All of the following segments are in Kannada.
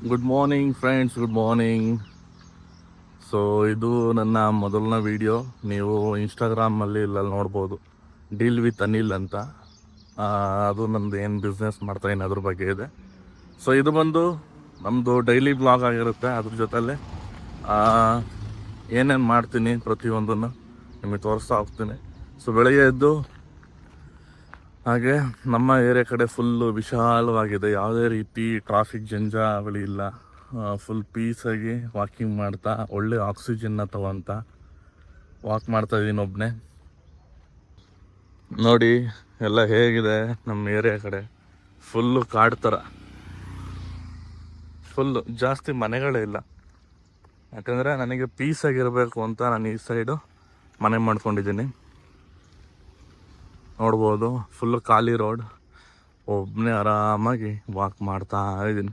Good morning friends, good morning. So ಇದು ನನ್ನ ಮೊದಲನೇ ವಿಡಿಯೋ. ನೀವು ಇನ್ಸ್ಟಾಗ್ರಾಮಲ್ಲಿ ಇಲ್ಲಲ್ಲಿ ನೋಡ್ಬೋದು, ಡೀಲ್ ವಿತ್ ಅನಿಲ್ ಅಂತ. ಅದು ನಮ್ಮದು ಏನು ಬಿಸ್ನೆಸ್ ಮಾಡ್ತಾಯಿದ್ದೀನಿ ಅದ್ರ ಬಗ್ಗೆ ಇದೆ. ಸೊ ಇದು ಬಂದು ನಮ್ಮದು ಡೈಲಿ ಬ್ಲಾಗ್ ಆಗಿರುತ್ತೆ. ಅದ್ರ ಜೊತೆಲೆ ಏನೇನು ಮಾಡ್ತೀನಿ ಪ್ರತಿಯೊಂದನ್ನು ನಿಮಗೆ ತೋರಿಸ್ತಾ ಹೋಗ್ತೀನಿ. ಸೊ ಬೆಳಗ್ಗೆ ಎದ್ದು ಹಾಗೆ ನಮ್ಮ ಏರಿಯಾ ಕಡೆ ಫುಲ್ಲು ವಿಶಾಲವಾಗಿದೆ, ಯಾವುದೇ ರೀತಿ ಟ್ರಾಫಿಕ್ ಜಂಜಾವಳಿ ಇಲ್ಲ. ಫುಲ್ ಪೀಸಾಗಿ ವಾಕಿಂಗ್ ಮಾಡ್ತಾ ಒಳ್ಳೆ ಆಕ್ಸಿಜನ್ನ ತಗೊಂತ ವಾಕ್ ಮಾಡ್ತಾ ಇದ್ದೀನಿ ಒಬ್ಬನೇ. ನೋಡಿ ಎಲ್ಲ ಹೇಗಿದೆ ನಮ್ಮ ಏರಿಯಾ ಕಡೆ. ಫುಲ್ಲು ಕಾಡು ಥರ, ಫುಲ್ಲು ಜಾಸ್ತಿ ಮನೆಗಳೇ ಇಲ್ಲ. ಯಾಕಂದರೆ ನನಗೆ ಪೀಸಾಗಿರಬೇಕು ಅಂತ ನಾನು ಈ ಸೈಡು ಮನೆ ಮಾಡ್ಕೊಂಡಿದ್ದೀನಿ. ನೋಡ್ಬೋದು ಫುಲ್ಲು ಖಾಲಿ ರೋಡ್, ಒಬ್ಬನೇ ಆರಾಮಾಗಿ ವಾಕ್ ಮಾಡ್ತಾ ಇದ್ದೀನಿ.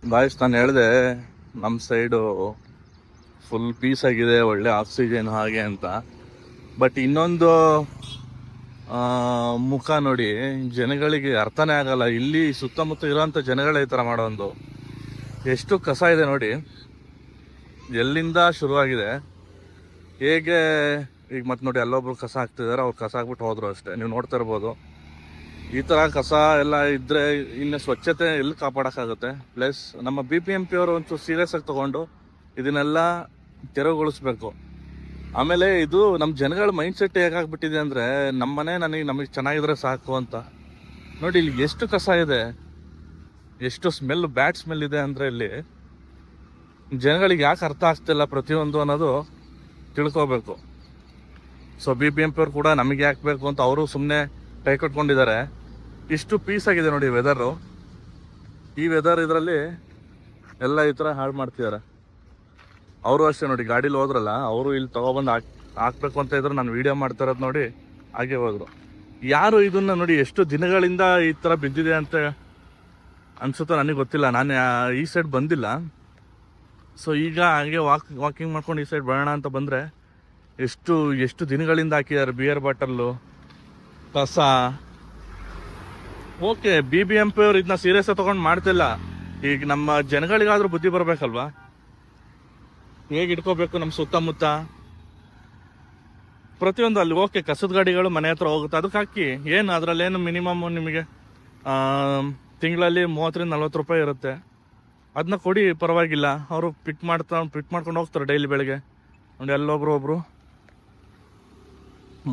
ಗಾಯ್ಸ್, ನಾನು ಹೇಳಿದೆ ನಮ್ಮ ಸೈಡು ಫುಲ್ ಪೀಸಾಗಿದೆ, ಒಳ್ಳೆ ಆಕ್ಸಿಜನ್ ಹಾಗೆ ಅಂತ. ಬಟ್ ಇನ್ನೊಂದು ಮುಖ ನೋಡಿ, ಜನಗಳಿಗೆ ಅರ್ಥನೇ ಆಗಲ್ಲ. ಇಲ್ಲಿ ಸುತ್ತಮುತ್ತ ಇರೋಂಥ ಜನಗಳೇ ಈ ಥರ ಮಾಡೋದು. ಎಷ್ಟು ಕಸ ಇದೆ ನೋಡಿ, ಎಲ್ಲಿಂದ ಶುರುವಾಗಿದೆ. ಹೇಗೆ ಈಗ ಮತ್ತೆ ನೋಡಿ, ಅಲ್ಲೊಬ್ರು ಕಸ ಹಾಕ್ತಿದ್ದಾರೆ, ಅವ್ರು ಕಸ ಹಾಕ್ಬಿಟ್ಟು ಹೋದ್ರು ಅಷ್ಟೇ. ನೀವು ನೋಡ್ತಾ ಇರ್ಬೋದು. ಈ ಥರ ಕಸ ಎಲ್ಲ ಇದ್ದರೆ ಇನ್ನು ಸ್ವಚ್ಛತೆ ಎಲ್ಲಿ ಕಾಪಾಡೋಕ್ಕಾಗುತ್ತೆ. ಪ್ಲಸ್ ನಮ್ಮ BBMP ಅವರು ಒಂಚೂರು ಸೀರಿಯಸ್ ಆಗಿ ತೊಗೊಂಡು ಇದನ್ನೆಲ್ಲ ತೆರವುಗೊಳಿಸ್ಬೇಕು. ಆಮೇಲೆ ಇದು ನಮ್ಮ ಜನಗಳ ಮೈಂಡ್ ಸೆಟ್ ಹೇಗಾಗ್ಬಿಟ್ಟಿದೆ ಅಂದರೆ, ನಮ್ಮನೆ ನಮಗೆ ಚೆನ್ನಾಗಿದ್ರೆ ಸಾಕು ಅಂತ. ನೋಡಿ ಇಲ್ಲಿ ಎಷ್ಟು ಕಸ ಇದೆ, ಎಷ್ಟು ಸ್ಮೆಲ್, ಬ್ಯಾಡ್ ಸ್ಮೆಲ್ ಇದೆ ಅಂದರೆ ಇಲ್ಲಿ ಜನಗಳಿಗೆ ಯಾಕೆ ಅರ್ಥ ಆಗ್ತಿಲ್ಲ ಪ್ರತಿಯೊಂದು ಅನ್ನೋದು ತಿಳ್ಕೋಬೇಕು. ಸೊ BBMP ಅವ್ರು ಕೂಡ ನಮಗೆ ಯಾಕೆ ಬೇಕು ಅಂತ ಅವರು ಸುಮ್ಮನೆ ಕೈ ಕಟ್ಕೊಂಡಿದ್ದಾರೆ. ಇಷ್ಟು ಪೀಸ್ ಆಗಿದೆ ನೋಡಿ ವೆದರು. ಈ ವೆದರ್ ಇದರಲ್ಲಿ ಎಲ್ಲ ಈ ಥರ ಹಾಳು ಮಾಡ್ತಿದ್ದಾರೆ. ಅವರು ಅಷ್ಟೇ ನೋಡಿ, ಗಾಡೀಲಿ ಹೋದ್ರಲ್ಲ, ಅವರು ಇಲ್ಲಿ ತೊಗೊಬಂದು ಹಾಕ್ಬೇಕು ಅಂತ ಇದ್ರು. ನಾನು ವೀಡಿಯೋ ಮಾಡ್ತಾ ಇರೋದು ನೋಡಿ ಹಾಗೆ ಹೋದ್ರು. ಯಾರು ಇದನ್ನು ನೋಡಿ ಎಷ್ಟು ದಿನಗಳಿಂದ ಈ ಥರ ಬಿದ್ದಿದೆ ಅಂತ ಅನಿಸುತ್ತೋ ನನಗೆ ಗೊತ್ತಿಲ್ಲ. ನಾನು ಈ ಸೈಡ್ ಬಂದಿಲ್ಲ. ಸೊ ಈಗ ಹಾಗೆ ವಾಕಿಂಗ್ ಮಾಡ್ಕೊಂಡು ಈ ಸೈಡ್ ಬರೋಣ ಅಂತ ಬಂದರೆ ಎಷ್ಟು ದಿನಗಳಿಂದ ಹಾಕಿದ್ದಾರೆ. ಬಿಯರ್ ಬಾಟಲ್ಲು, ಕಸ. ಓಕೆ, BBMP ಅವ್ರು ಇದನ್ನ ಸೀರಿಯಸ್ ತೊಗೊಂಡು ಮಾಡ್ತಿಲ್ಲ. ಈಗ ನಮ್ಮ ಜನಗಳಿಗಾದ್ರೂ ಬುದ್ಧಿ ಬರಬೇಕಲ್ವಾ, ಹೇಗೆ ಇಟ್ಕೋಬೇಕು ನಮ್ಮ ಸುತ್ತಮುತ್ತ ಪ್ರತಿಯೊಂದು. ಅಲ್ಲಿ ಓಕೆ, ಕಸದ ಗಾಡಿಗಳು ಮನೆ ಹತ್ರ ಹೋಗುತ್ತೆ, ಅದಕ್ಕೆ ಹಾಕಿ. ಏನು ಅದರಲ್ಲೇನು ಮಿನಿಮಮ್ ನಿಮಗೆ ತಿಂಗಳಲ್ಲಿ 30-40 ರೂಪಾಯಿ ಇರುತ್ತೆ. ಅದನ್ನ ಕೊಡಿ, ಪರವಾಗಿಲ್ಲ. ಅವರು ಪಿಟ್ ಮಾಡ್ಕೊಂಡು ಹೋಗ್ತಾರೆ ಡೈಲಿ ಬೆಳಗ್ಗೆ. ನೋಡಿ ಒಬ್ರು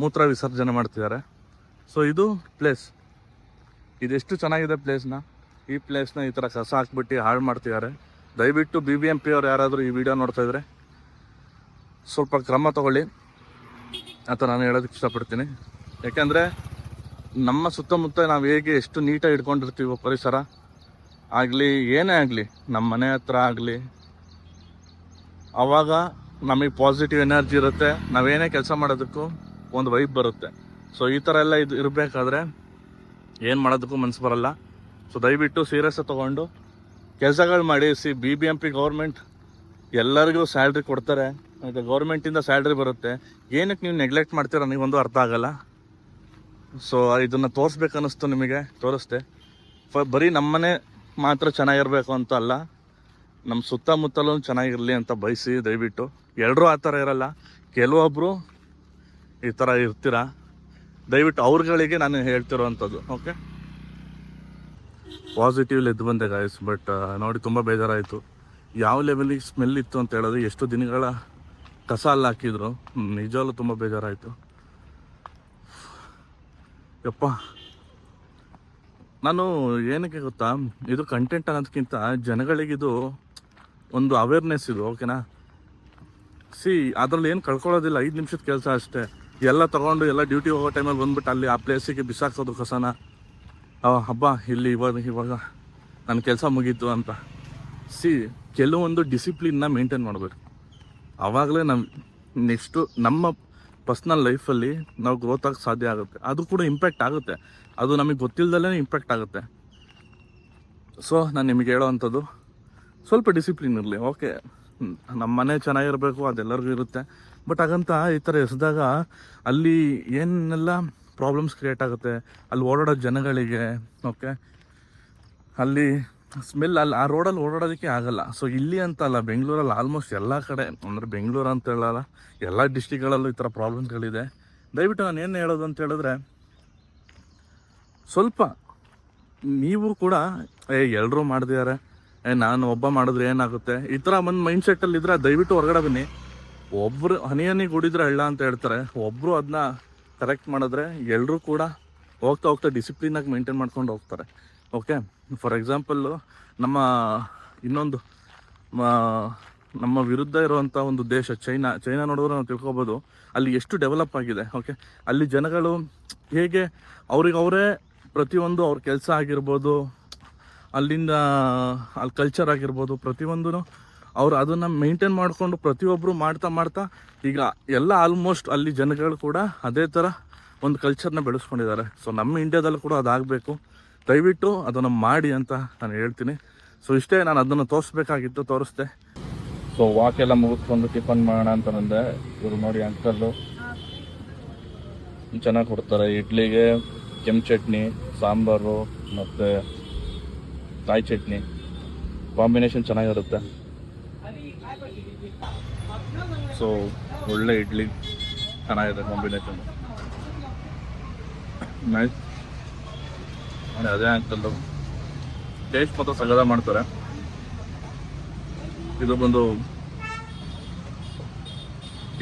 ಮೂತ್ರ ವಿಸರ್ಜನೆ ಮಾಡ್ತಿದ್ದಾರೆ. ಸೊ ಇದು ಪ್ಲೇಸ್, ಇದೆಷ್ಟು ಚೆನ್ನಾಗಿದೆ ಪ್ಲೇಸ್ನ. ಈ ಪ್ಲೇಸ್ನ ಈ ಥರ ಕಸ ಹಾಕ್ಬಿಟ್ಟು ಹಾಳು ಮಾಡ್ತಿದ್ದಾರೆ. ದಯವಿಟ್ಟು BBMP ಅವ್ರು ಯಾರಾದರೂ ಈ ವಿಡಿಯೋ ನೋಡ್ತಾ ಇದ್ರೆ ಸ್ವಲ್ಪ ಕ್ರಮ ತಗೊಳ್ಳಿ ಅಂತ ನಾನು ಹೇಳೋದಕ್ಕೆ ಇಷ್ಟಪಡ್ತೀನಿ. ಯಾಕೆಂದರೆ ನಮ್ಮ ಸುತ್ತಮುತ್ತ ನಾವು ಹೇಗೆ ಎಷ್ಟು ನೀಟಾಗಿ ಇಟ್ಕೊಂಡಿರ್ತೀವೋ ಪರಿಸರ ಆಗಲಿ, ಏನೇ ಆಗಲಿ, ನಮ್ಮ ಮನೆ ಹತ್ರ ಆಗಲಿ, ಆವಾಗ ನಮಗೆ ಪಾಸಿಟಿವ್ ಎನರ್ಜಿ ಇರುತ್ತೆ. ನಾವೇನೇ ಕೆಲಸ ಮಾಡೋದಕ್ಕೂ ಒಂದು ವೈಬ್ ಬರುತ್ತೆ. ಸೊ ಈ ಥರ ಎಲ್ಲ ಇದು ಇರಬೇಕಾದ್ರೆ ಏನು ಮಾಡೋದಕ್ಕೂ ಮನಸ್ಸು ಬರಲ್ಲ. ಸೊ ದಯವಿಟ್ಟು ಸೀರಿಯಸ್ ತೊಗೊಂಡು ಕೆಲಸಗಳು ಮಾಡಿ. BBMP ಗೌರ್ಮೆಂಟ್ ಎಲ್ಲರಿಗೂ ಸ್ಯಾಲ್ರಿ ಕೊಡ್ತಾರೆ, ಮತ್ತು ಗೌರ್ಮೆಂಟಿಂದ ಸ್ಯಾಲ್ರಿ ಬರುತ್ತೆ. ಏನಕ್ಕೆ ನೀವು ನೆಗ್ಲೆಕ್ಟ್ ಮಾಡ್ತೀರ ನೀವೊಂದು ಅರ್ಥ ಆಗಲ್ಲ. ಸೊ ಇದನ್ನು ತೋರಿಸ್ಬೇಕನ್ನಿಸ್ತು ನಿಮಗೆ, ತೋರಿಸ್ದೆ. ಬರೀ ನಮ್ಮನೆ ಮಾತ್ರ ಚೆನ್ನಾಗಿರಬೇಕು ಅಂತ ಅಲ್ಲ, ನಮ್ಮ ಸುತ್ತಮುತ್ತಲೂ ಚೆನ್ನಾಗಿರಲಿ ಅಂತ ಬಯಸಿ. ದಯವಿಟ್ಟು ಎಲ್ಲರೂ ಆ ಥರ ಇರಲ್ಲ, ಕೆಲವೊಬ್ಬರು ಈ ಥರ ಇರ್ತೀರ. ದಯವಿಟ್ಟು ಅವ್ರುಗಳಿಗೆ ನಾನು ಹೇಳ್ತಿರೋವಂಥದ್ದು. ಓಕೆ, ಪಾಸಿಟಿವ್ಲಿ ಎದ್ದು ಬಂದೆ ಗಾಯ್ಸ್. ಬಟ್ ನೋಡಿ ತುಂಬ ಬೇಜಾರಾಯಿತು. ಯಾವ ಲೆವೆಲಿಗೆ ಸ್ಮೆಲ್ ಇತ್ತು ಅಂತ ಹೇಳೋದು, ಎಷ್ಟು ದಿನಗಳ ಕಸ ಅಲ್ಲಿ ಹಾಕಿದ್ರು. ನಿಜವಲ್ಲೂ ತುಂಬ ಬೇಜಾರಾಯಿತು. ಯಪ್ಪ, ನಾನು ಏನಕ್ಕೆ ಗೊತ್ತಾ, ಇದು ಕಂಟೆಂಟ್ ಅನ್ನೋದಕ್ಕಿಂತ ಜನಗಳಿಗಿದು ಒಂದು ಅವೇರ್ನೆಸ್ ಇದು. ಓಕೆನಾ, ಅದರಲ್ಲಿ ಏನು ಕಳ್ಕೊಳ್ಳೋದಿಲ್ಲ, 5 ನಿಮಿಷದ ಕೆಲಸ ಅಷ್ಟೇ. ಎಲ್ಲ ತೊಗೊಂಡು ಎಲ್ಲ ಡ್ಯೂಟಿ ಹೋಗೋ ಟೈಮಲ್ಲಿ ಬಂದ್ಬಿಟ್ಟು ಅಲ್ಲಿ ಆ ಪ್ಲೇಸಿಗೆ ಬಿಸಾಕ್ಸೋದು ಕಸನ. ಹಬ್ಬ ಇಲ್ಲಿ ಇವಾಗ ನನ್ನ ಕೆಲಸ ಮುಗೀತು ಅಂತ. ಕೆಲವೊಂದು ಡಿಸಿಪ್ಲಿನ್ನ ಮೇಂಟೈನ್ ಮಾಡಬೇಕು. ಆವಾಗಲೇ ನೆಕ್ಸ್ಟು ನಮ್ಮ ಪರ್ಸ್ನಲ್ ಲೈಫಲ್ಲಿ ನಾವು ಗ್ರೋತ್ ಆಗೋಕ್ಕೆ ಸಾಧ್ಯ ಆಗುತ್ತೆ. ಅದು ಕೂಡ ಇಂಪ್ಯಾಕ್ಟ್ ಆಗುತ್ತೆ, ಅದು ನಮಗೆ ಗೊತ್ತಿಲ್ಲದಲ್ಲೇ ಇಂಪ್ಯಾಕ್ಟ್ ಆಗುತ್ತೆ. ಸೊ ನಾನು ನಿಮಗೆ ಹೇಳೋವಂಥದ್ದು, ಸ್ವಲ್ಪ ಡಿಸಿಪ್ಲಿನ್ ಇರಲಿ. ಓಕೆ, ನಮ್ಮ ಮನೆ ಚೆನ್ನಾಗಿರಬೇಕು, ಅದೆಲ್ಲರಿಗೂ ಇರುತ್ತೆ. ಬಟ್ ಹಾಗಂತ ಈ ಥರ ಎಸೆದಾಗ ಅಲ್ಲಿ ಏನೆಲ್ಲ ಪ್ರಾಬ್ಲಮ್ಸ್ ಕ್ರಿಯೇಟ್ ಆಗುತ್ತೆ ಅಲ್ಲಿ ಓಡಾಡೋ ಜನಗಳಿಗೆ. ಓಕೆ, ಅಲ್ಲಿ ಸ್ಮೆಲ್ ಅಲ್ಲಿ ಆ ರೋಡಲ್ಲಿ ಓಡಾಡೋದಕ್ಕೆ ಆಗಲ್ಲ. ಸೊ ಇಲ್ಲಿ ಅಂತ ಅಲ್ಲ, ಬೆಂಗಳೂರಲ್ಲಿ ಆಲ್ಮೋಸ್ಟ್ ಎಲ್ಲ ಕಡೆ, ಅಂದರೆ ಬೆಂಗಳೂರು ಅಂತ ಹೇಳಲ್ಲ, ಎಲ್ಲ ಡಿಸ್ಟಿಕ್ಗಳಲ್ಲೂ ಈ ಥರ ಪ್ರಾಬ್ಲಮ್ಗಳಿದೆ. ದಯವಿಟ್ಟು ನಾನು ಏನು ಹೇಳೋದು ಅಂತ ಹೇಳಿದ್ರೆ, ಸ್ವಲ್ಪ ನೀವು ಕೂಡ ಎಲ್ಲರೂ ಮಾಡಿದ್ದಾರೆ, ನಾನು ಒಬ್ಬ ಮಾಡಿದ್ರೆ ಏನಾಗುತ್ತೆ, ಈ ಥರ ಒಂದು ಮೈಂಡ್ ಸೆಟ್ಟಲ್ಲಿ ಇದ್ರೆ ದಯವಿಟ್ಟು ಹೊರಗಡೆ ಬನ್ನಿ. ಒಬ್ಬರು ಹನಿ ಕುಡಿದ್ರೆ ಹಳ್ಳ ಅಂತ ಹೇಳ್ತಾರೆ, ಒಬ್ಬರು ಅದನ್ನ ಕರೆಕ್ಟ್ ಮಾಡಿದ್ರೆ ಎಲ್ಲರೂ ಕೂಡ ಹೋಗ್ತಾ ಹೋಗ್ತಾ ಡಿಸಿಪ್ಲಿನಾಗಿ ಮೇಂಟೈನ್ ಮಾಡ್ಕೊಂಡು ಹೋಗ್ತಾರೆ. ಓಕೆ, ಫಾರ್ ಎಕ್ಸಾಂಪಲ್ಲು ನಮ್ಮ ಇನ್ನೊಂದು ನಮ್ಮ ವಿರುದ್ಧ ಇರುವಂಥ ಒಂದು ದೇಶ ಚೈನಾ ನೋಡಿದ್ರೆ ನಾವು ತಿಳ್ಕೊಬೋದು ಅಲ್ಲಿ ಎಷ್ಟು ಡೆವಲಪ್ ಆಗಿದೆ. ಓಕೆ, ಅಲ್ಲಿ ಜನಗಳು ಹೇಗೆ ಅವರೇ ಪ್ರತಿಯೊಂದು ಅವ್ರ ಕೆಲಸ ಆಗಿರ್ಬೋದು, ಅಲ್ಲಿಂದ ಅಲ್ಲಿ ಕಲ್ಚರ್ ಆಗಿರ್ಬೋದು, ಪ್ರತಿಯೊಂದೂ ಅವ್ರು ಅದನ್ನು ಮೇಂಟೈನ್ ಮಾಡಿಕೊಂಡು ಪ್ರತಿಯೊಬ್ಬರು ಮಾಡ್ತಾ ಈಗ ಎಲ್ಲ ಆಲ್ಮೋಸ್ಟ್ ಅಲ್ಲಿ ಜನಗಳು ಕೂಡ ಅದೇ ಥರ ಒಂದು ಕಲ್ಚರ್ನ ಬೆಳೆಸ್ಕೊಂಡಿದ್ದಾರೆ. ಸೊ ನಮ್ಮ ಇಂಡಿಯಾದಲ್ಲೂ ಕೂಡ ಅದಾಗಬೇಕು. ದಯವಿಟ್ಟು ಅದನ್ನು ಮಾಡಿ ಅಂತ ನಾನು ಹೇಳ್ತೀನಿ. ಸೊ ಇಷ್ಟೇ, ನಾನು ಅದನ್ನು ತೋರಿಸ್ಬೇಕಾಗಿತ್ತು, ತೋರಿಸ್ದೆ. ಸೊ ವಾಕೆಲ್ಲ ಮುಗಿಸ್ಕೊಂಡು ಟಿಫನ್ ಮಾಡೋಣ ಅಂತ ಬಂದೆ. ಇವರು ನೋಡಿ ಅಂಕಲ್ಲು ಚೆನ್ನಾಗಿ ಕೊಡ್ತಾರೆ. ಇಡ್ಲಿಗೆ ಕೆಂಪು ಚಟ್ನಿ, ಸಾಂಬಾರು ಮತ್ತು ಕಾಯಿ ಚಟ್ನಿ ಕಾಂಬಿನೇಷನ್ ಚೆನ್ನಾಗಿರುತ್ತೆ. ಸೊ ಒಳ್ಳೆ ಇಡ್ಲಿ ಚೆನ್ನಾಗಿದೆ ಕಾಂಬಿನೇಷನ್, ನೈಸ್. ಅದೇ ಅಂಕಲ್ಲು ಟೇಸ್ಟ್ ಮಾತ್ರ ಸಗದ ಮಾಡ್ತಾರೆ. ಇದು ಬಂದು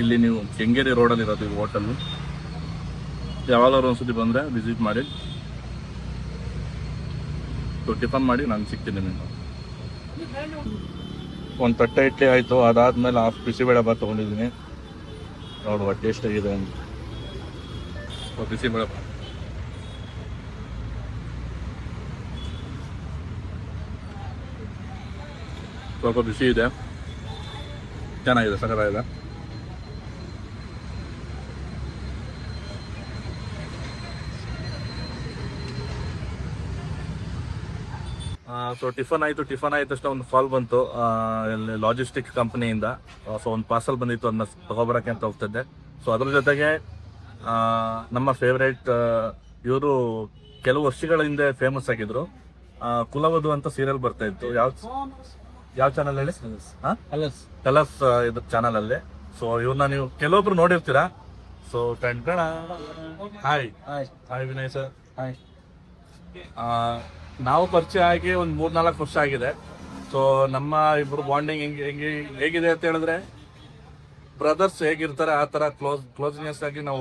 ಇಲ್ಲಿ ನೀವು ಕೆಂಗೇರಿ ರೋಡಲ್ಲಿ ಇರೋದು ಈ ಹೋಟೆಲ್ಲು. ಯಾವಾಗಾದ್ರು ಒಂದ್ಸತಿ ಬಂದರೆ ವಿಸಿಟ್ ಮಾಡಿ. ಸೊ ಟಿಫನ್ ಮಾಡಿ ನಾನು ಸಿಗ್ತೀನಿ ನಿಮಗೆ. ಒಂದು ತಟ್ಟೆ ಇಡ್ಲಿ ಆಯಿತು, ಅದಾದಮೇಲೆ ಹಾಫ್ ಬಿಸಿಬೇಳೆ ಭಾತ್ ತೊಗೊಂಡಿದ್ದೀನಿ. ನೋಡುವ ಟೇಸ್ಟ್ ಆಗಿದೆ ಅಂತ. ಬಿಸಿಬೇಳೆ ಭಾತ್ ಸ್ವಲ್ಪ ಬಿಸಿ ಇದೆ, ಚೆನ್ನಾಗಿದೆ, ಸಕ್ಕತ್ತಾಗಿದೆ. ಸೊ ಟಿಫನ್ ಆಯಿತು ತಕ್ಷಣ ಒಂದು ಕಾಲ್ ಬಂತು ಲಾಜಿಸ್ಟಿಕ್ ಕಂಪ್ನಿಯಿಂದ. ಸೊ ಒಂದು ಪಾರ್ಸಲ್ ಬಂದಿತ್ತು, ಅದನ್ನ ತಗೊಬರೋಕ್ಕೆ ಅಂತ ಹೋಗ್ತಿದ್ದೆ. ಸೊ ಅದ್ರ ಜೊತೆಗೆ ನಮ್ಮ ಫೇವ್ರೇಟ್ ಇವರು ಕೆಲವು ವರ್ಷಗಳ ಹಿಂದೆ ಫೇಮಸ್ ಆಗಿದ್ರು, ಕುಲವಧು ಅಂತ ಸೀರಿಯಲ್ ಬರ್ತಾ ಇತ್ತು. ಯಾವ ಚಾನಲ್ ಹೇಳಿ? ಕಲರ್ಸ್ ಇದ್ರ ಚಾನಲಲ್ಲಿ. ಸೊ ಇವ್ರನ್ನ ನೀವು ಕೆಲವೊಬ್ರು ನೋಡಿರ್ತೀರಾ. So hi Vinay sir. Hi. ನಾವು ಪರಿಚಯ ಆಗಿ ಒಂದು 3-4 ವರ್ಷ ಆಗಿದೆ. ಸೊ ನಮ್ಮ ಇಬ್ಬರು ಬಾಂಡಿಂಗ್ ಹೇಗಿದೆ ಅಂತ ಹೇಳಿದ್ರೆ, ಬ್ರದರ್ಸ್ ಹೇಗಿರ್ತಾರೆ ಆ ಥರ ಕ್ಲೋಸ್ನೆಸ್ ಆಗಿ ನಾವು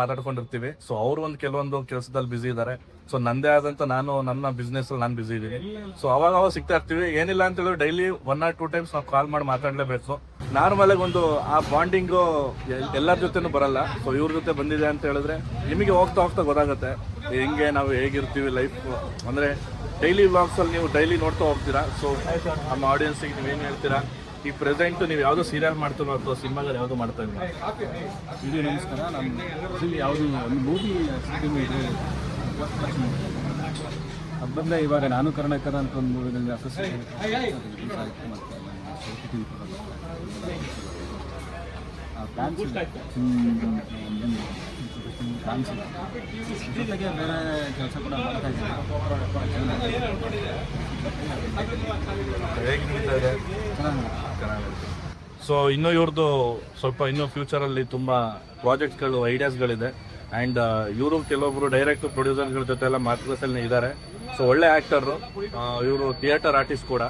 ಮಾತಾಡ್ಕೊಂಡಿರ್ತೀವಿ. ಸೊ ಅವರು ಕೆಲವೊಂದು ಕೆಲಸದಲ್ಲಿ ಬ್ಯುಸಿ ಇದ್ದಾರೆ. ಸೊ ನಂದೇ ಆದಂತ ನನ್ನ ಬಿಸ್ನೆಸ್ ಅಲ್ಲಿ ನಾನು ಬ್ಯುಸಿ ಇದ್ದೀನಿ. ಸೊ ಅವಾಗ ಸಿಗ್ತಾ ಇರ್ತೀವಿ. ಏನಿಲ್ಲ ಅಂತ ಹೇಳಿದ್ರೆ ಡೈಲಿ 1 or 2 times ನಾವು ಕಾಲ್ ಮಾಡಿ ಮಾತಾಡಲೇಬೇಕು. ನಾರ್ಮಲ್ ಆಗಿ ಒಂದು ಆ ಬಾಂಡಿಂಗು ಎಲ್ಲರ ಜೊತೆನೂ ಬರಲ್ಲ. ಸೊ ಇವ್ರ ಜೊತೆ ಬಂದಿದೆ ಅಂತ ಹೇಳಿದ್ರೆ ನಿಮಗೆ ಹೋಗ್ತಾ ಗೊತ್ತಾಗುತ್ತೆ ನಾವು ಹೇಗಿರ್ತೀವಿ ಲೈಫ್. ಅಂದರೆ ಡೈಲಿ ವ್ಲಾಗ್ಸಲ್ಲಿ ನೀವು ಡೈಲಿ ನೋಡ್ತಾ ಹೋಗ್ತೀರಾ. ಸೊ ನಮ್ಮ ಆಡಿಯನ್ಸಿಗೆ ನೀವೇನು ಹೇಳ್ತೀರಾ? ಈ ಪ್ರೆಸೆಂಟ್ ನೀವು ಯಾವುದೋ ಸೀರಿಯಲ್ ಮಾಡ್ತೀರೋ ಅಥವಾ ಸಿನಿಮಾಗಳು ಯಾವುದು ಮಾಡ್ತಾ ಇಲ್ಲ? ಇದು ನಮಸ್ಕಾರ. ನಾನು ಯಾವುದು ಒಂದು ಮೂವಿ ಹಬ್ಬಂದ ಇವಾಗ ನಾನು ಕರ್ನಾಟಕದ ಅಂತ ಒಂದು ಮೂವಿನಲ್ಲಿ ಅಸೋಸಿಯೇಷನ್ ಜೊತೆಗೆ ಬೇರೆ ಕೆಲಸ ಕೂಡ ಮಾಡ್ತಾ ಚೆನ್ನಾಗಿದೆ. ಸೊ ಇನ್ನೂ ಇವ್ರದ್ದು ಸ್ವಲ್ಪ ಇನ್ನೂ ಫ್ಯೂಚರಲ್ಲಿ ತುಂಬ ಪ್ರಾಜೆಕ್ಟ್ಗಳು ಐಡಿಯಾಸ್ಗಳಿದೆ. ಆ್ಯಂಡ್ ಇವರು ಕೆಲವೊಬ್ಬರು ಡೈರೆಕ್ಟ್ ಪ್ರೊಡ್ಯೂಸರ್ಗಳ ಜೊತೆ ಎಲ್ಲ ಮಾತುಕತೆಯಲ್ಲಿ ಇದ್ದಾರೆ. ಸೊ ಒಳ್ಳೆ ಆ್ಯಕ್ಟರು ಇವರು, ಥಿಯೇಟರ್ ಆರ್ಟಿಸ್ಟ್ ಕೂಡ.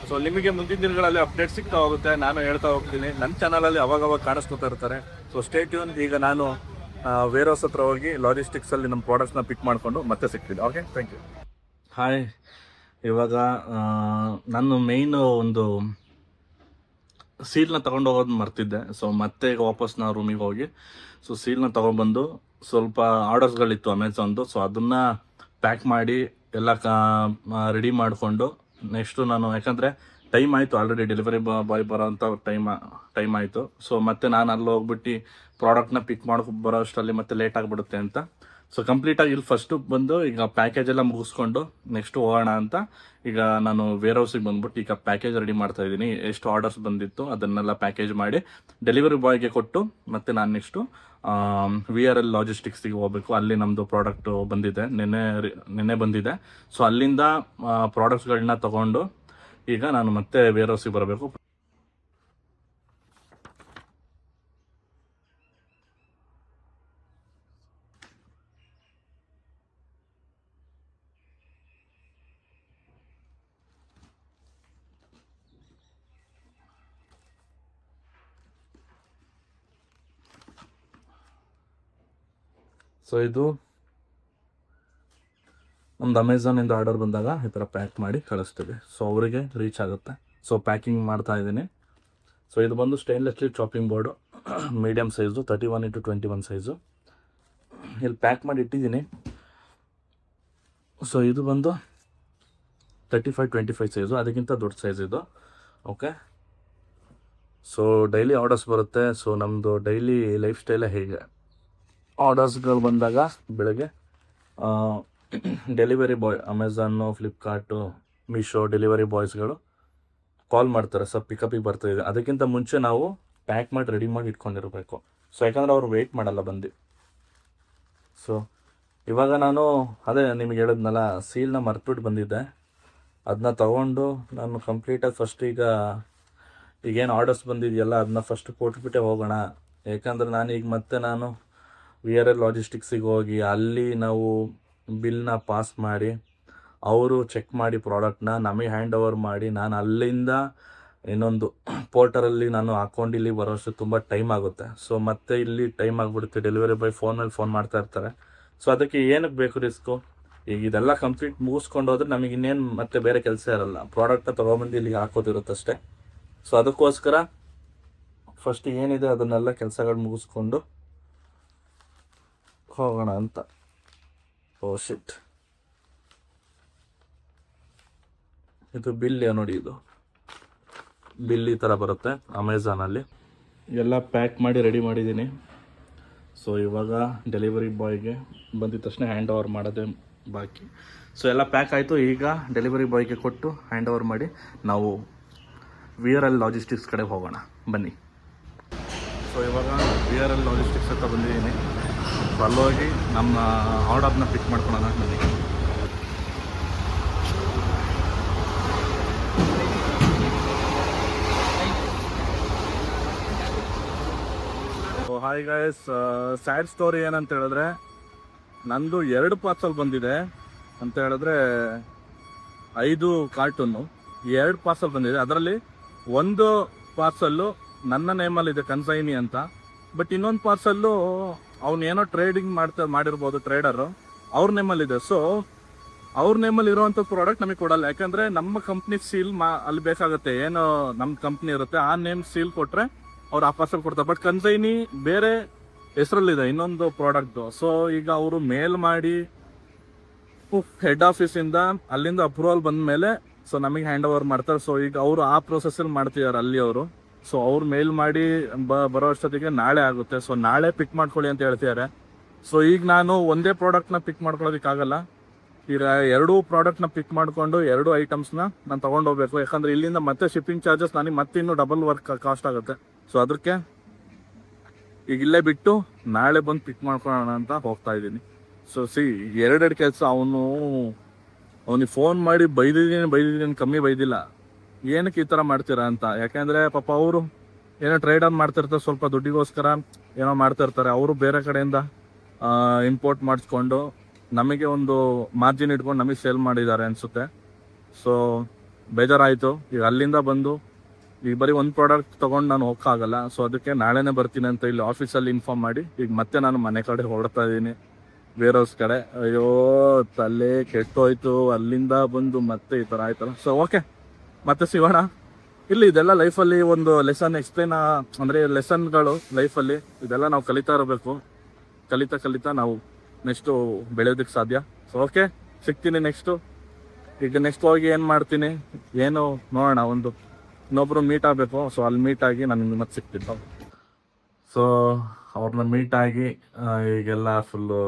ಸೊ ನಿಮಗೆ ಮುಂದಿನ ದಿನಗಳಲ್ಲಿ ಅಪ್ಡೇಟ್ ಸಿಗ್ತಾ ಹೋಗುತ್ತೆ, ನಾನು ಹೇಳ್ತಾ ಹೋಗ್ತೀನಿ. ನನ್ನ ಚಾನಲಲ್ಲಿ ಅವಾಗವಾಗ ಕಾಣಿಸ್ಕೊತಾ ಇರ್ತಾರೆ. So stay tune. ಈಗ ನಾನು ವೇರ್ಹೌಸ್ ಹತ್ರ ಹೋಗಿ ಲಾಜಿಸ್ಟಿಕ್ಸಲ್ಲಿ ನಮ್ಮ ಪ್ರಾಡಕ್ಟ್ಸ್ನ ಪಿಕ್ ಮಾಡಿಕೊಂಡು ಮತ್ತೆ ಸಿಗ್ತೀನಿ. Okay, thank you. ಹಾಯ್. ಇವಾಗ ನಾನು ಮೇಯ್ನು ಒಂದು ಸೀಲ್ನ ತೊಗೊಂಡು ಹೋಗೋದು ಮರ್ತಿದ್ದೆ. ಸೊ ಮತ್ತೆ ಈಗ ವಾಪಸ್ ನಾವು ರೂಮಿಗೆ ಹೋಗಿ ಸೀಲ್ನ ತೊಗೊಂಡ್ಬಂದು ಸ್ವಲ್ಪ ಆರ್ಡರ್ಸ್ಗಳಿತ್ತು ಅಮೆಝಾನ್ದು. ಸೊ ಅದನ್ನು ಪ್ಯಾಕ್ ಮಾಡಿ ಎಲ್ಲ ರೆಡಿ ಮಾಡಿಕೊಂಡು ನೆಕ್ಸ್ಟು ನಾನು, ಯಾಕಂದರೆ ಟೈಮ್ ಆಯಿತು ಆಲ್ರೆಡಿ, ಡೆಲಿವರಿ ಬಾಯ್ ಬರೋಂಥ ಟೈಮ್ ಆಯಿತು. ಸೊ ಮತ್ತೆ ನಾನು ಅಲ್ಲಿ ಹೋಗ್ಬಿಟ್ಟು ಪ್ರಾಡಕ್ಟ್ನ ಪಿಕ್ ಮಾಡ್ಕೊ ಬರೋ ಅಷ್ಟರಲ್ಲಿ ಮತ್ತೆ ಲೇಟ್ ಆಗಿಬಿಡುತ್ತೆ ಅಂತ ಸೊ ಕಂಪ್ಲೀಟಾಗಿ ಇಲ್ಲಿ ಫಸ್ಟು ಬಂದು ಈಗ ಪ್ಯಾಕೇಜ್ ಎಲ್ಲ ಮುಗಿಸ್ಕೊಂಡು ನೆಕ್ಸ್ಟ್ ಹೋಗೋಣ ಅಂತ ಈಗ ನಾನು ವೇರ್ ಹೌಸಿಗೆ ಬಂದ್ಬಿಟ್ಟು ಈಗ ಪ್ಯಾಕೇಜ್ ರೆಡಿ ಮಾಡ್ತಾ ಇದ್ದೀನಿ. ಎಷ್ಟು ಆರ್ಡರ್ಸ್ ಬಂದಿತ್ತು ಅದನ್ನೆಲ್ಲ ಪ್ಯಾಕೇಜ್ ಮಾಡಿ ಡೆಲಿವರಿ ಬಾಯ್ಗೆ ಕೊಟ್ಟು ಮತ್ತೆ ನಾನು ನೆಕ್ಸ್ಟು VRL ಲಾಜಿಸ್ಟಿಕ್ಸ್ಗೆ ಹೋಗ್ಬೇಕು. ಅಲ್ಲಿ ನಮ್ಮದು ಪ್ರಾಡಕ್ಟ್ ಬಂದಿದೆ, ನಿನ್ನೆ ಬಂದಿದೆ. ಸೊ ಅಲ್ಲಿಂದ ಪ್ರಾಡಕ್ಟ್ಸ್ಗಳನ್ನ ತಗೊಂಡು ಈಗ ನಾನು ಮತ್ತೆ ವೇರ್ ಹೌಸಿಗೆ ಬರಬೇಕು. ಸೊ ಇದು ನಮ್ದು ಅಮೆಝಾನಿಂದ ಆರ್ಡರ್ ಬಂದಾಗ ಈ ಥರ ಪ್ಯಾಕ್ ಮಾಡಿ ಕಳಿಸ್ತೀವಿ. ಸೊ ಅವರಿಗೆ ರೀಚ್ ಆಗುತ್ತೆ. ಸೊ ಪ್ಯಾಕಿಂಗ್ ಮಾಡ್ತಾ ಇದ್ದೀನಿ. ಸೊ ಇದು ಬಂದು stainless steel chopping board, medium size, 31x21 size. ಇಲ್ಲಿ ಪ್ಯಾಕ್ ಮಾಡಿ ಇಟ್ಟಿದ್ದೀನಿ. ಸೊ ಇದು ಬಂದು 35x25 ಸೈಜು, ಅದಕ್ಕಿಂತ ದೊಡ್ಡ ಸೈಜ್ ಇದು. ಓಕೆ, ಸೊ ಡೈಲಿ ಆರ್ಡರ್ಸ್ ಬರುತ್ತೆ. ಸೊ ನಮ್ಮದು ಡೈಲಿ ಲೈಫ್ ಸ್ಟೈಲೇ ಹೇಗೆ, ಆರ್ಡರ್ಸ್ಗಳು ಬಂದಾಗ ಬೆಳಗ್ಗೆ delivery boy, Amazon, Flipkart, Meesho delivery ಬಾಯ್ಸ್ಗಳು ಕಾಲ್ ಮಾಡ್ತಾರೆ, ಸರ್ ಪಿಕಪಿಗೆ ಬರ್ತಾಯಿದೆ. ಅದಕ್ಕಿಂತ ಮುಂಚೆ ನಾವು ಪ್ಯಾಕ್ ಮಾಡಿ ರೆಡಿ ಮಾಡಿ ಇಟ್ಕೊಂಡಿರಬೇಕು. ಸೊ ಯಾಕಂದರೆ ಅವ್ರು ವೆಯ್ಟ್ ಮಾಡಲ್ಲ ಬಂದು. ಸೊ ಇವಾಗ ನಾನು ಅದೇ ನಿಮಗೆ ಹೇಳಿದ್ನಲ್ಲ, ಸೀಲ್ನ ಮರ್ತ್ಬಿಟ್ಟು ಬಂದಿದ್ದೆ. ಅದನ್ನ ತಗೊಂಡು ನಾನು ಕಂಪ್ಲೀಟಾಗಿ ಫಸ್ಟ್ ಈಗೇನು ಆರ್ಡರ್ಸ್ ಬಂದಿದೆಯಲ್ಲ ಅದನ್ನ ಫಸ್ಟ್ ಕೊಟ್ಬಿಟ್ಟೆ ಹೋಗೋಣ. ಯಾಕಂದರೆ ನಾನು VRL ಲಾಜಿಸ್ಟಿಕ್ಸಿಗೆ ಹೋಗಿ ಅಲ್ಲಿ ನಾವು ಬಿಲ್ನ ಪಾಸ್ ಮಾಡಿ ಅವರು ಚೆಕ್ ಮಾಡಿ ಪ್ರಾಡಕ್ಟ್ನ ನಮಗೆ ಹ್ಯಾಂಡ್ ಓವರ್ ಮಾಡಿ ನಾನು ಅಲ್ಲಿಂದ ಇನ್ನೊಂದು ಪೋರ್ಟರಲ್ಲಿ ನಾನು ಹಾಕೊಂಡು ಇಲ್ಲಿ ಬರೋಷ್ಟು ತುಂಬ ಟೈಮ್ ಆಗುತ್ತೆ. ಸೊ ಮತ್ತೆ ಇಲ್ಲಿ ಟೈಮ್ ಆಗಿಬಿಡುತ್ತೆ. ಡೆಲಿವರಿ ಬಾಯ್ ಫೋನಲ್ಲಿ ಫೋನ್ ಮಾಡ್ತಾ ಇರ್ತಾರೆ. ಸೊ ಅದಕ್ಕೆ ಏನಕ್ಕೆ ಬೇಕು ರಿಸ್ಕು? ಈಗ ಇದೆಲ್ಲ ಕಂಪ್ಲೀಟ್ ಮುಗಿಸ್ಕೊಂಡು ಹೋದ್ರೆ ನಮಗೆ ಇನ್ನೇನು ಮತ್ತೆ ಬೇರೆ ಕೆಲಸ ಇರಲ್ಲ. ಪ್ರಾಡಕ್ಟ್ನ ತೊಗೊಬಂದು ಇಲ್ಲಿಗೆ ಹಾಕೋದಿರುತ್ತಷ್ಟೇ. ಸೊ ಅದಕ್ಕೋಸ್ಕರ ಫಸ್ಟ್ ಏನಿದೆ ಅದನ್ನೆಲ್ಲ ಕೆಲಸಗಳು ಮುಗಿಸ್ಕೊಂಡು ಹೋಗೋಣ ಅಂತ. ಓ ಶಿಟ್, ಇದು ಬಿಲ್ ನೋಡಿ, ಇದು ಬಿಲ್ ಈ ಥರ ಬರುತ್ತೆ ಅಮೆಝಾನಲ್ಲಿ. ಎಲ್ಲ ಪ್ಯಾಕ್ ಮಾಡಿ ರೆಡಿ ಮಾಡಿದ್ದೀನಿ. ಸೊ ಇವಾಗ ಡೆಲಿವರಿ ಬಾಯ್ಗೆ ಬಂದಿದ ತಕ್ಷಣ ಹ್ಯಾಂಡ್ ಓವರ್ ಮಾಡೋದೇ ಬಾಕಿ. ಸೊ ಎಲ್ಲ ಪ್ಯಾಕ್ ಆಯಿತು. ಈಗ ಡೆಲಿವರಿ ಬಾಯ್ಗೆ ಕೊಟ್ಟು ಹ್ಯಾಂಡ್ ಓವರ್ ಮಾಡಿ ನಾವು VRL ಲಾಜಿಸ್ಟಿಕ್ಸ್ ಕಡೆ ಹೋಗೋಣ, ಬನ್ನಿ. ಸೊ ಇವಾಗ VRL ಲಾಜಿಸ್ಟಿಕ್ಸ್ ಹತ್ರ ಬಂದಿದ್ದೀನಿ. ಸೊ ಅಲ್ಲೋಗಿ ನಮ್ಮ ಆರ್ಡರ್ನ ಪಿಕ್ ಮಾಡ್ಕೊಳ್ಳೋಣ ಬನ್ನಿ. ಹಾಯ್ ಗಾಯ್ಸ್, ಸ್ಯಾಡ್ ಸ್ಟೋರಿ ಏನಂತ ಹೇಳಿದ್ರೆ, ನಂದು 2 ಪಾರ್ಸಲ್ ಬಂದಿದೆ ಅಂತ ಹೇಳಿದ್ರೆ 5 ಕಾರ್ಟೂನು 2 ಪಾರ್ಸಲ್ ಬಂದಿದೆ. ಅದರಲ್ಲಿ ಒಂದು ಪಾರ್ಸಲ್ಲು ನನ್ನ ನೇಮಲ್ಲಿದೆ ಕನ್ಸೈನಿ ಅಂತ. ಬಟ್ ಇನ್ನೊಂದು ಪಾರ್ಸಲ್ಲು ಅವನೇನೋ ಟ್ರೇಡಿಂಗ್ ಮಾಡಿರ್ಬೋದು, ಟ್ರೇಡರು, ಅವ್ರ ನೇಮಲ್ಲಿದೆ. ಸೊ ಅವ್ರ ನೇಮಲ್ಲಿ ಇರುವಂಥ ಪ್ರಾಡಕ್ಟ್ ನಮಗೆ ಕೊಡಲ್ಲ. ಯಾಕಂದರೆ ನಮ್ಮ ಕಂಪ್ನಿ ಸೀಲ್ ಅಲ್ಲಿ ಬೇಕಾಗುತ್ತೆ. ಏನು ನಮ್ಮ ಕಂಪ್ನಿ ಇರುತ್ತೆ ಆ ನೇಮ್ ಸೀಲ್ ಕೊಟ್ಟರೆ ಅವ್ರು ಆ ಪಾರ್ಸಲ್ ಕೊಡ್ತಾರೆ. ಬಟ್ ಕನ್ಸೈನಿ ಬೇರೆ ಹೆಸರಲ್ಲಿದೆ ಇನ್ನೊಂದು ಪ್ರಾಡಕ್ಟ್ದು. ಸೊ ಈಗ ಅವರು ಮೇಲ್ ಮಾಡಿ ಹೆಡ್ ಆಫೀಸಿಂದ ಅಲ್ಲಿಂದ ಅಪ್ರೂವಲ್ ಬಂದ ಮೇಲೆ ಸೊ ನಮಗೆ ಹ್ಯಾಂಡ್ ಓವರ್ ಮಾಡ್ತಾರೆ. ಸೊ ಈಗ ಅವರು ಆ ಪ್ರೊಸೆಸ್ಸಲ್ಲಿ ಮಾಡ್ತಿದ್ದಾರೆ ಅಲ್ಲಿ ಅವರು. ಸೊ ಅವ್ರು ಮೇಲ್ ಮಾಡಿ ಬರೋ ಅಷ್ಟೊತ್ತಿಗೆ ನಾಳೆ ಆಗುತ್ತೆ. ಸೊ ನಾಳೆ ಪಿಕ್ ಮಾಡ್ಕೊಳ್ಳಿ ಅಂತ ಹೇಳ್ತಿದ್ದಾರೆ. ಸೊ ಈಗ ನಾನು ಒಂದೇ ಪ್ರಾಡಕ್ಟ್ನ ಪಿಕ್ ಮಾಡ್ಕೊಳ್ಳೋದಕ್ಕಾಗಲ್ಲ. ಈಗ 2 ಪ್ರಾಡಕ್ಟ್ನ ಪಿಕ್ ಮಾಡಿಕೊಂಡು 2 ಐಟಮ್ಸ್ನ ನಾನು ತೊಗೊಂಡು ಹೋಗ್ಬೇಕು. ಯಾಕಂದರೆ ಇಲ್ಲಿಂದ ಮತ್ತೆ ಶಿಪ್ಪಿಂಗ್ ಚಾರ್ಜಸ್ ನನಗೆ ಮತ್ತೆ ಇನ್ನೂ ಡಬಲ್ ವರ್ಕ್ ಕಾಸ್ಟ್ ಆಗುತ್ತೆ. ಸೊ ಅದಕ್ಕೆ ಈಗ ಇಲ್ಲೇ ಬಿಟ್ಟು ನಾಳೆ ಬಂದು ಪಿಕ್ ಮಾಡ್ಕೊಳ್ಳೋಣ ಅಂತ ಹೋಗ್ತಾ ಇದ್ದೀನಿ. ಸೊ ಎರಡೆರಡು ಕೆಲಸ. ಅವನಿಗೆ ಫೋನ್ ಮಾಡಿ ಬೈದಿದ್ದೀನಿ, ಕಮ್ಮಿ ಬೈದಿಲ್ಲ. ಏನಕ್ಕೆ ಈ ಥರ ಮಾಡ್ತೀರಾ ಅಂತ. ಯಾಕೆಂದರೆ ಪಾಪ ಅವರು ಏನೋ ಟ್ರೇಡ್ ಮಾಡ್ತಿರ್ತಾರೆ, ಸ್ವಲ್ಪ ದುಡ್ಡಿಗೋಸ್ಕರ ಏನೋ ಮಾಡ್ತಿರ್ತಾರೆ. ಅವರು ಬೇರೆ ಕಡೆಯಿಂದ ಇಂಪೋರ್ಟ್ ಮಾಡಿಸ್ಕೊಂಡು ನಮಗೆ ಒಂದು ಮಾರ್ಜಿನ್ ಇಟ್ಕೊಂಡು ನಮಗೆ ಸೇಲ್ ಮಾಡಿದ್ದಾರೆ ಅನಿಸುತ್ತೆ. ಸೊ ಬೇಜಾರಾಯಿತು. ಈಗ ಅಲ್ಲಿಂದ ಬಂದು ಈಗ ಬರೀ ಒಂದು ಪ್ರಾಡಕ್ಟ್ ತೊಗೊಂಡು ನಾನು ಹೋಗೋಕ್ಕಾಗಲ್ಲ. ಸೊ ಅದಕ್ಕೆ ನಾಳೆನೇ ಬರ್ತೀನಿ ಅಂತ ಇಲ್ಲಿ ಆಫೀಸಲ್ಲಿ ಇನ್ಫಾರ್ಮ್ ಮಾಡಿ ಈಗ ಮತ್ತೆ ನಾನು ಮನೆ ಕಡೆ ಹೊರಡ್ತಾ ಇದ್ದೀನಿ, ವೇರ್ ಹೌಸ್ ಕಡೆ. ಅಯ್ಯೋ ತಲೆ ಕೆಟ್ಟೋಯ್ತು. ಅಲ್ಲಿಂದ ಬಂದು ಮತ್ತೆ ಈ ಥರ ಆಯ್ತಲ್ಲ. ಸೊ ಓಕೆ, ಮತ್ತೆ ಸಿಗೋಣ. ಇಲ್ಲಿ ಇದೆಲ್ಲ ಲೈಫಲ್ಲಿ ಒಂದು ಲೆಸನ್ ಎಕ್ಸ್ಪ್ಲೇನ್, ಅಂದರೆ ಲೆಸನ್ಗಳು ಲೈಫಲ್ಲಿ ಇದೆಲ್ಲ ನಾವು ಕಲಿತಾ ಇರಬೇಕು. ಕಲಿತಾ ನಾವು ನೆಕ್ಸ್ಟು ಬೆಳೆಯೋದಕ್ಕೆ ಸಾಧ್ಯ. ಸೊ ಓಕೆ, ಸಿಗ್ತೀನಿ ನೆಕ್ಸ್ಟು. ಈಗ ನೆಕ್ಸ್ಟ್ ಹೋಗಿ ಏನು ಮಾಡ್ತೀನಿ ಏನು ನೋಡೋಣ. ಇನ್ನೊಬ್ರು ಮೀಟ್ ಆಗಬೇಕು. ಸೊ ಅಲ್ಲಿ ಮೀಟ್ ಆಗಿ ನಾನು ಮತ್ತೆ ಸಿಗ್ತೀನಿ. ಸೊ ಅವ್ರನ್ನ ಮೀಟ್ ಆಗಿ ಈಗೆಲ್ಲ ಫುಲ್ಲು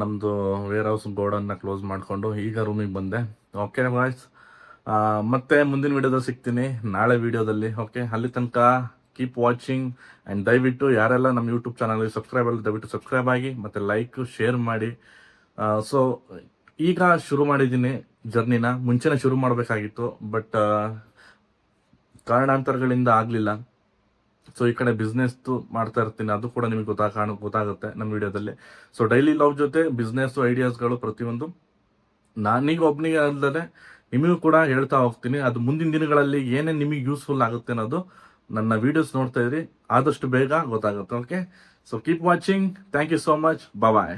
ನಮ್ಮದು ವೇರ್ ಹೌಸ್ ಗೋಡನ್ನ ಕ್ಲೋಸ್ ಮಾಡಿಕೊಂಡು ಈಗ ರೂಮಿಗೆ ಬಂದೆ. ಓಕೆ ವಾಯ್ಸ್, ಮತ್ತೆ ಮುಂದಿನ ವಿಡಿಯೋದಲ್ಲಿ ಸಿಗ್ತೀನಿ, ನಾಳೆ ವಿಡಿಯೋದಲ್ಲಿ. ಓಕೆ, ಅಲ್ಲಿ ತನಕ ಕೀಪ್ ವಾಚಿಂಗ್ ಆ್ಯಂಡ್ ದಯವಿಟ್ಟು ಯಾರೆಲ್ಲ ನಮ್ಮ ಯೂಟ್ಯೂಬ್ ಚಾನಲ್ಗೆ ಸಬ್ಸ್ಕ್ರೈಬ್ ಅಲ್ಲ ದಯವಿಟ್ಟು ಸಬ್ಸ್ಕ್ರೈಬ್ ಆಗಿ ಮತ್ತು ಲೈಕ್ ಶೇರ್ ಮಾಡಿ. ಸೊ ಈಗ ಶುರು ಮಾಡಿದ್ದೀನಿ ಜರ್ನಿನ, ಮುಂಚೆನೇ ಶುರು ಮಾಡಬೇಕಾಗಿತ್ತು, ಬಟ್ ಕಾರಣಾಂತರಗಳಿಂದ ಆಗಲಿಲ್ಲ. ಸೊ ಈ ಕಡೆ ಬಿಸ್ನೆಸ್ದು ಮಾಡ್ತಾ ಇರ್ತೀನಿ, ಅದು ಕೂಡ ನಿಮಗೆ ಗೊತ್ತಾಗುತ್ತೆ ನಮ್ಮ ವಿಡಿಯೋದಲ್ಲಿ. ಸೊ ಡೈಲಿ ಲವ್ ಜೊತೆ ಬಿಸ್ನೆಸ್ಸು ಐಡಿಯಾಸ್ಗಳು ಪ್ರತಿಯೊಂದು ನಾನೀಗ ಒಬ್ಬನಿಗೆ ಅಲ್ಲದೆ ನಿಮಗೂ ಕೂಡ ಹೇಳ್ತಾ ಹೋಗ್ತೀನಿ. ಅದು ಮುಂದಿನ ದಿನಗಳಲ್ಲಿ ಏನೇನು ನಿಮಗೆ ಯೂಸ್ಫುಲ್ ಆಗುತ್ತೆ ಅನ್ನೋದು ನನ್ನ ವಿಡಿಯೋಸ್ ನೋಡ್ತಾ ಇದ್ರಿ, ಆದಷ್ಟು ಬೇಗ ಗೊತ್ತಾಗುತ್ತೆ. Okay, so keep watching, thank you so much, bye.